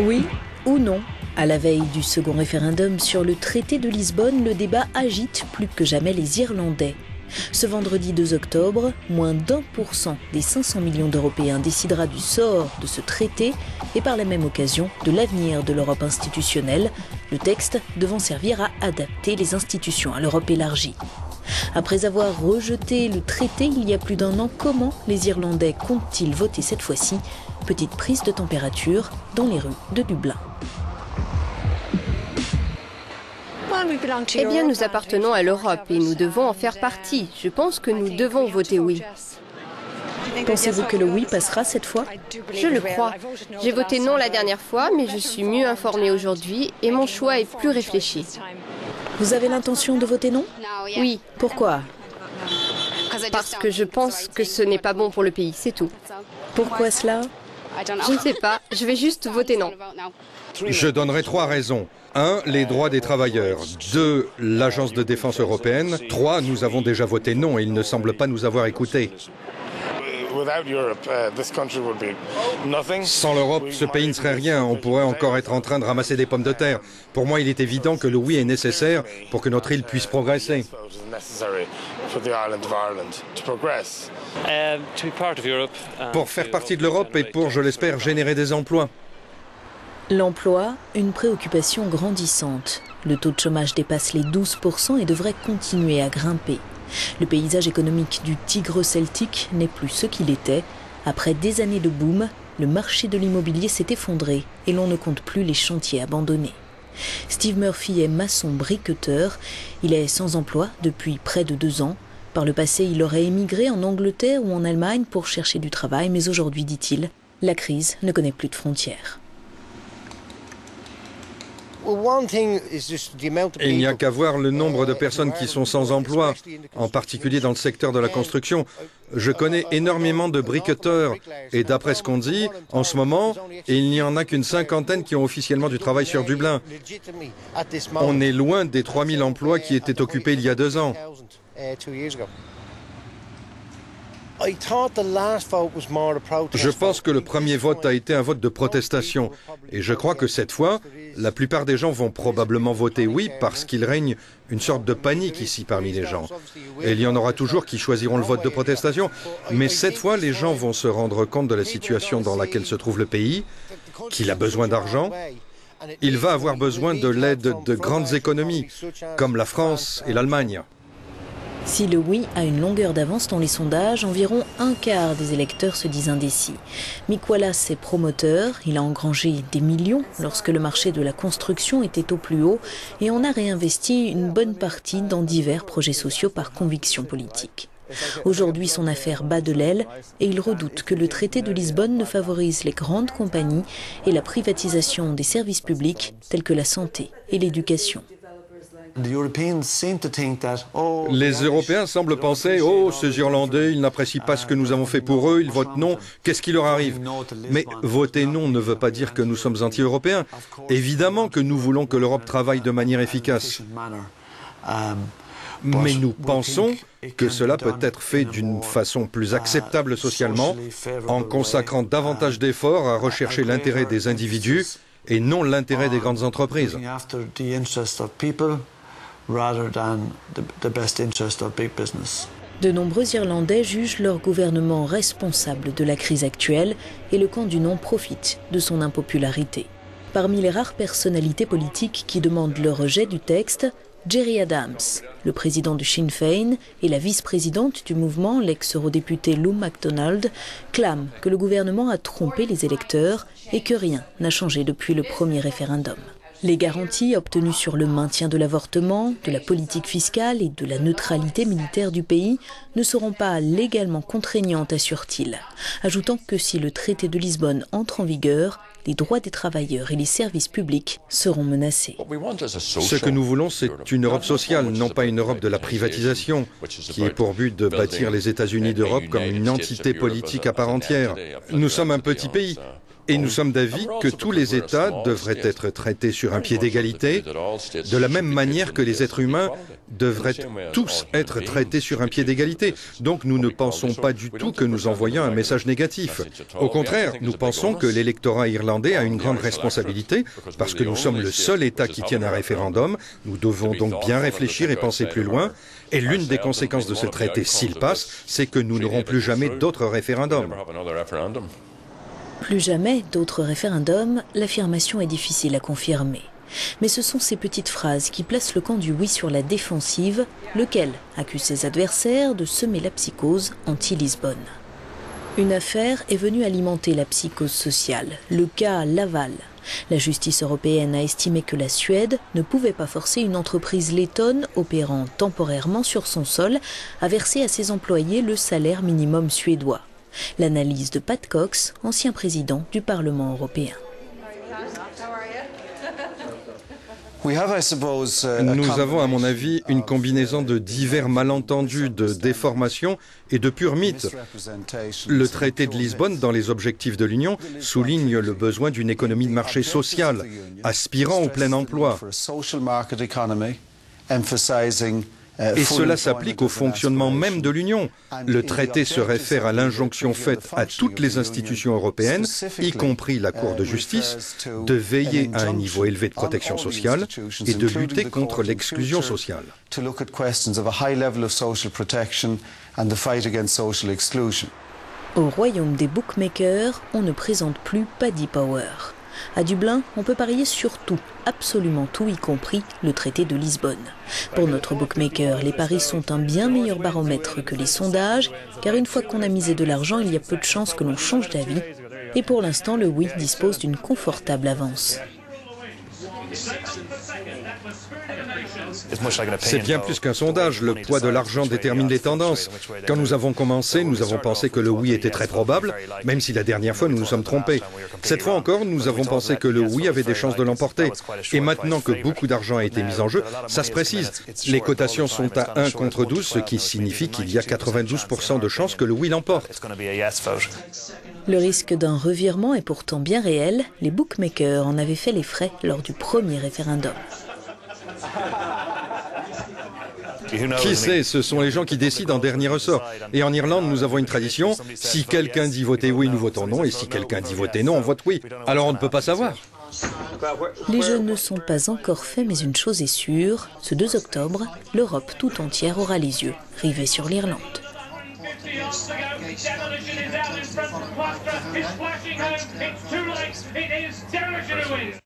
Oui ou non? À la veille du second référendum sur le traité de Lisbonne, le débat agite plus que jamais les Irlandais. Ce vendredi 2 octobre, moins d'1% des 500 millions d'Européens décidera du sort de ce traité et par la même occasion de l'avenir de l'Europe institutionnelle, le texte devant servir à adapter les institutions à l'Europe élargie. Après avoir rejeté le traité il y a plus d'1 an, comment les Irlandais comptent-ils voter cette fois-ci? Petite prise de température dans les rues de Dublin. Eh bien, nous appartenons à l'Europe et nous devons en faire partie. Je pense que nous devons voter oui. Pensez-vous que le oui passera cette fois? Je le crois. J'ai voté non la dernière fois, mais je suis mieux informée aujourd'hui et mon choix est plus réfléchi. Vous avez l'intention de voter non? Oui. Pourquoi? Parce que je pense que ce n'est pas bon pour le pays, c'est tout. Pourquoi cela? Je ne sais pas, je vais juste voter non. Je donnerai 3 raisons. 1, les droits des travailleurs. 2, l'Agence de défense européenne. 3, nous avons déjà voté non et il ne semble pas nous avoir écoutés. Sans l'Europe, ce pays ne serait rien. On pourrait encore être en train de ramasser des pommes de terre. Pour moi, il est évident que le oui est nécessaire pour que notre île puisse progresser. Pour faire partie de l'Europe et pour, je l'espère, générer des emplois. L'emploi, une préoccupation grandissante. Le taux de chômage dépasse les 12% et devrait continuer à grimper. Le paysage économique du Tigre celtique n'est plus ce qu'il était. Après des années de boom, le marché de l'immobilier s'est effondré et l'on ne compte plus les chantiers abandonnés. Steve Murphy est maçon briqueteur. Il est sans emploi depuis près de 2 ans. Par le passé, il aurait émigré en Angleterre ou en Allemagne pour chercher du travail, mais aujourd'hui, dit-il, la crise ne connaît plus de frontières. Il n'y a qu'à voir le nombre de personnes qui sont sans emploi, en particulier dans le secteur de la construction. Je connais énormément de briqueteurs et d'après ce qu'on dit, en ce moment, il n'y en a qu'une 50aine qui ont officiellement du travail sur Dublin. On est loin des 3000 emplois qui étaient occupés il y a 2 ans. Je pense que le premier vote a été un vote de protestation. Et je crois que cette fois, la plupart des gens vont probablement voter oui parce qu'il règne une sorte de panique ici parmi les gens. Et il y en aura toujours qui choisiront le vote de protestation. Mais cette fois, les gens vont se rendre compte de la situation dans laquelle se trouve le pays, qu'il a besoin d'argent. Il va avoir besoin de l'aide de grandes économies, comme la France et l'Allemagne. Si le oui a une longueur d'avance dans les sondages, environ 1/4 des électeurs se disent indécis. Mick Wallace est promoteur, il a engrangé des millions lorsque le marché de la construction était au plus haut et en a réinvesti une bonne partie dans divers projets sociaux par conviction politique. Aujourd'hui, son affaire bat de l'aile et il redoute que le traité de Lisbonne ne favorise les grandes compagnies et la privatisation des services publics tels que la santé et l'éducation. Les Européens semblent penser « Oh, ces Irlandais, ils n'apprécient pas ce que nous avons fait pour eux, ils votent non, qu'est-ce qui leur arrive ?» Mais voter non ne veut pas dire que nous sommes anti-européens. Évidemment que nous voulons que l'Europe travaille de manière efficace. Mais nous pensons que cela peut être fait d'une façon plus acceptable socialement, en consacrant davantage d'efforts à rechercher l'intérêt des individus et non l'intérêt des grandes entreprises. De nombreux Irlandais jugent leur gouvernement responsable de la crise actuelle et le camp du non profite de son impopularité. Parmi les rares personnalités politiques qui demandent le rejet du texte, Gerry Adams, le président du Sinn Féin et la vice-présidente du mouvement, l'ex-eurodéputé Lou MacDonald, clament que le gouvernement a trompé les électeurs et que rien n'a changé depuis le premier référendum. Les garanties obtenues sur le maintien de l'avortement, de la politique fiscale et de la neutralité militaire du pays ne seront pas légalement contraignantes, assure-t-il, ajoutant que si le traité de Lisbonne entre en vigueur, les droits des travailleurs et les services publics seront menacés. Ce que nous voulons, c'est une Europe sociale, non pas une Europe de la privatisation, qui est pour but de bâtir les États-Unis d'Europe comme une entité politique à part entière. Nous sommes un petit pays. Et nous sommes d'avis que tous les États devraient être traités sur un pied d'égalité, de la même manière que les êtres humains devraient tous être traités sur un pied d'égalité. Donc nous ne pensons pas du tout que nous envoyons un message négatif. Au contraire, nous pensons que l'électorat irlandais a une grande responsabilité, parce que nous sommes le seul État qui tienne un référendum. Nous devons donc bien réfléchir et penser plus loin. Et l'une des conséquences de ce traité, s'il passe, c'est que nous n'aurons plus jamais d'autres référendums. Plus jamais d'autres référendums, l'affirmation est difficile à confirmer. Mais ce sont ces petites phrases qui placent le camp du oui sur la défensive, lequel accuse ses adversaires de semer la psychose anti-Lisbonne. Une affaire est venue alimenter la psychose sociale, le cas Laval. La justice européenne a estimé que la Suède ne pouvait pas forcer une entreprise lettone opérant temporairement sur son sol à verser à ses employés le salaire minimum suédois. L'analyse de Pat Cox, ancien président du Parlement européen. Nous avons, à mon avis, une combinaison de divers malentendus, de déformations et de purs mythes. Le traité de Lisbonne, dans les objectifs de l'Union, souligne le besoin d'une économie de marché sociale, aspirant au plein emploi. Et cela s'applique au fonctionnement même de l'Union. Le traité se réfère à l'injonction faite à toutes les institutions européennes, y compris la Cour de justice, de veiller à un niveau élevé de protection sociale et de lutter contre l'exclusion sociale. Au royaume des bookmakers, on ne présente plus Paddy Power. À Dublin, on peut parier sur tout, absolument tout, y compris le traité de Lisbonne. Pour notre bookmaker, les paris sont un bien meilleur baromètre que les sondages, car une fois qu'on a misé de l'argent, il y a peu de chances que l'on change d'avis. Et pour l'instant, le oui dispose d'une confortable avance. C'est bien plus qu'un sondage, le poids de l'argent détermine les tendances. Quand nous avons commencé, nous avons pensé que le oui était très probable, même si la dernière fois nous nous sommes trompés. Cette fois encore, nous avons pensé que le oui avait des chances de l'emporter. Et maintenant que beaucoup d'argent a été mis en jeu, ça se précise. Les cotations sont à 1 contre 12, ce qui signifie qu'il y a 92% de chances que le oui l'emporte. Le risque d'un revirement est pourtant bien réel. Les bookmakers en avaient fait les frais lors du premier référendum. Qui sait, ce sont les gens qui décident en dernier ressort. Et en Irlande, nous avons une tradition. Si quelqu'un dit voter oui, nous votons non. Et si quelqu'un dit voter non, on vote oui. Alors on ne peut pas savoir. Les jeux ne sont pas encore faits, mais une chose est sûre. Ce 2 octobre, l'Europe tout entière aura les yeux rivés sur l'Irlande. Demolition is out in front from Gloucester. It's flashing home. It's too late. It is Dermot who wins.